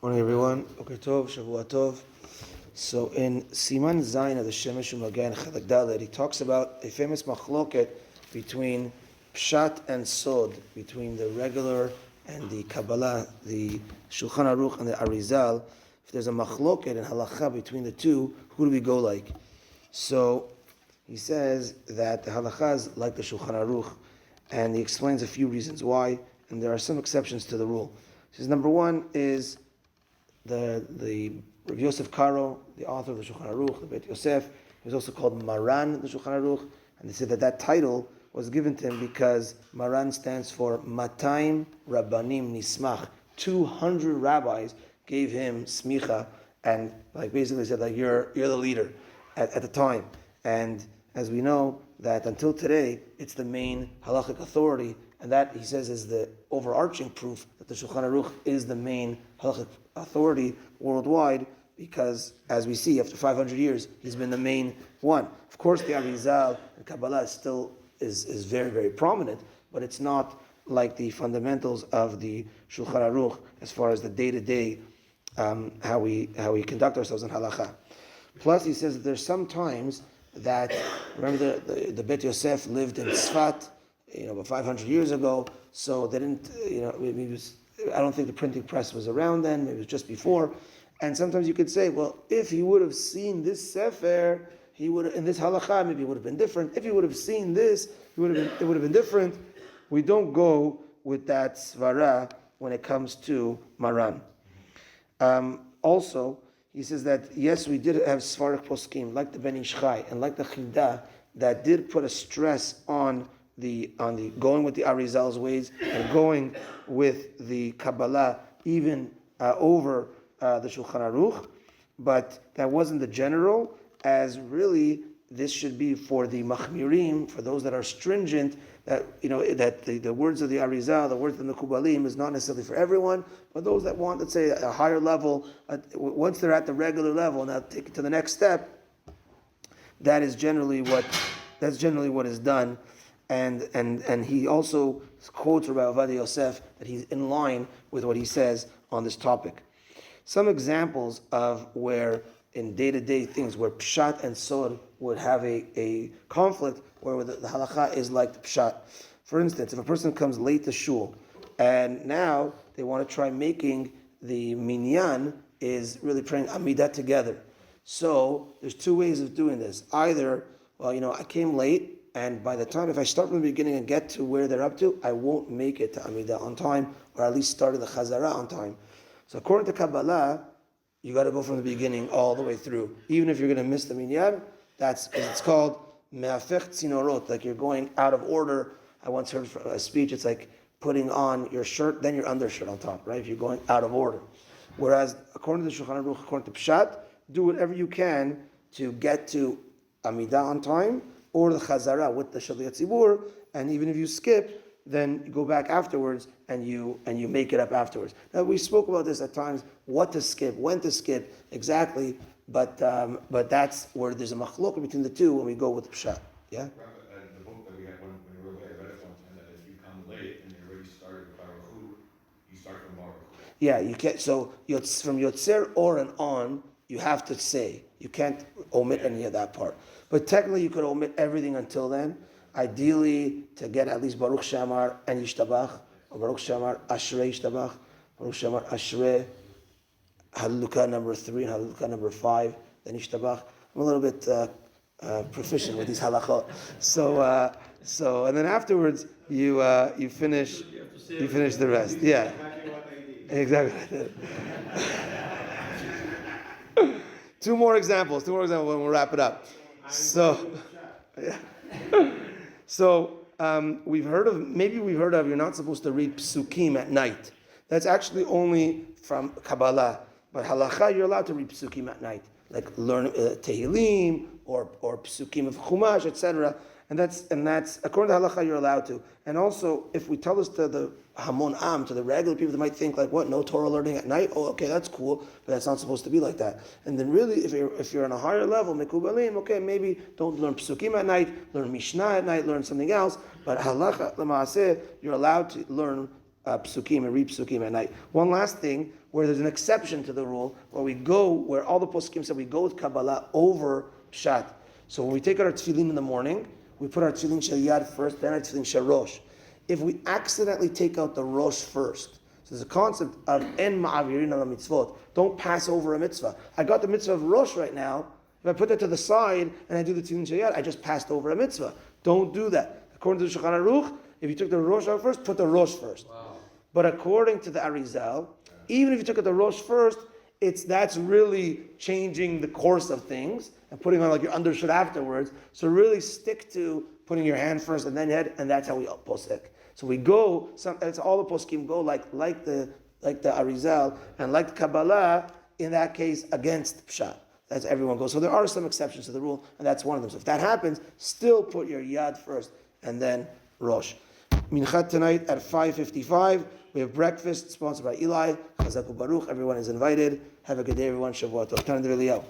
Morning, everyone. Okay, Tov, Shavua Tov. So in Siman Zayin of the Shemesh Umagan Chelek Dalet, he talks about a famous machloket between Pshat and Sod, between the regular and the Kabala, the Shulhan Aruch and the Arizal. If there's a machloket and halacha between the two, who do we go like? So he says that the halacha is like the Shulhan Aruch, and he explains a few reasons why, and there are some exceptions to the rule. He says number one is the Rav Yosef Karo, the author of the Shulchan Aruch, the Beit Yosef, he was also called Maran, the Shulchan Aruch, and they said that title was given to him because Maran stands for Matayim Rabbanim Nismach. 200 rabbis gave him smicha, and basically said you're the leader at the time. And as we know that until today, it's the main halachic authority, and that, he says, is the overarching proof that the Shulchan Aruch is the main halachic authority worldwide, because, as we see, after 500 years, he's been the main one. Of course, the Arizal and Kabala is very, very prominent, but it's not like the fundamentals of the Shulchan Aruch as far as the day-to-day, how we conduct ourselves in halacha. Plus, he says that there's some times that, remember the Beit Yosef lived in Tzfat, about 500 years ago, so they didn't, I don't think the printing press was around then, maybe it was just before, and sometimes you could say, well, if he would have seen this sefer, he would have, in this halacha, maybe it would have been different. If he would have seen this, it would have been different. We don't go with that svara when it comes to Maran. Also, he says that, yes, we did have Svarak Poskim, like the Ben Ish Chai, and like the Chida, that did put a stress on the going with the Arizal's ways and going with the Kabbalah, even over the Shulchan Aruch, but that wasn't the general, as really this should be for the Machmirim, for those that are stringent, that the words of the Arizal, the words of the Mekubalim is not necessarily for everyone, but those that want, let's say, a higher level, once they're at the regular level, now take it to the next step, that's generally what is done. And he also quotes Rabbi Ovadia Yosef that he's in line with what he says on this topic. Some examples of where in day-to-day things where Pshat and Sod would have a conflict, where the halacha is like the Pshat. For instance, if a person comes late to shul, and now they want to try making the minyan is really praying Amidah together. So there's two ways of doing this. Either, I came late, and by the time, if I start from the beginning and get to where they're up to, I won't make it to Amidah on time, or at least start the Chazara on time. So according to Kabbalah, you got to go from the beginning all the way through. Even if you're going to miss the minyan, it's called me'afech tzinorot, like you're going out of order. I once heard a speech, it's like putting on your shirt, then your undershirt on top, right? If you're going out of order. Whereas, according to the Shulchan Aruch, according to Pshat, do whatever you can to get to Amidah on time, or the Chazara with the Shaliat Tzibur, and even if you skip, then you go back afterwards and you make it up afterwards. Now we spoke about this at times, what to skip, when to skip, exactly, but that's where there's a machlok between the two when we go with the Pshat. Yeah? The book that we had when we were there, I read it one time that if you come late and you already started Baruch, you start from Baruch. Yeah, you can't, so from Yotzer or and on, you have to say. You can't omit any of that part. But technically you could omit everything until then. Ideally, to get at least Baruch Shamar and Yishtabach, or Baruch Shamar Ashrei Yishtabach, Baruch Shamar Ashrei, Halukah number 3 and Halukah number 5, then Yishtabach. I'm a little bit proficient with these halachot. So and then afterwards you finish the rest. Yeah, exactly. Two more examples when we'll wrap it up. So, yeah. So we've heard of you're not supposed to read psukim at night. That's actually only from Kabbalah. But halacha, you're allowed to read psukim at night, like learn Tehillim or psukim of Chumash, etc. And that's according to halacha, you're allowed to. And also, if we tell this to the Hamon Am, to the regular people, they might think like, what, no Torah learning at night? Oh, okay, that's cool, but that's not supposed to be like that. And then really, if you're on a higher level, Mekubalim, okay, maybe don't learn Psukim at night, learn Mishnah at night, learn something else, but halacha, l'maaseh, you're allowed to learn psukim and read psukim at night. One last thing, where there's an exception to the rule, where all the poskim said we go with Kabbalah over pshat. So when we take our tefillin in the morning, we put our tefillin shel yad first, then our tefillin shel rosh. If we accidentally take out the rosh first, so there's a concept of en ma'avirin ala mitzvot. Don't pass over a mitzvah. I got the mitzvah of rosh right now. If I put that to the side and I do the tefillin shel yad, I just passed over a mitzvah. Don't do that. According to the Shulchan Aruch, if you took the rosh out first, put the rosh first. Wow. But according to the Arizal, even if you took the rosh first, that's really changing the course of things and putting on like your undershirt afterwards. So really stick to putting your hand first and then head, and that's how we posek. So we go. It's all the poskim go like the Arizal and like the Kabbalah. In that case, against pshat. That's everyone goes. So there are some exceptions to the rule, and that's one of them. So if that happens, still put your yad first and then rosh. Minchat tonight at 5:55. We have breakfast sponsored by Eli. Chazaku Baruch. Everyone is invited. Have a good day, everyone. Shavua Tov. Tan D'Eliyahu.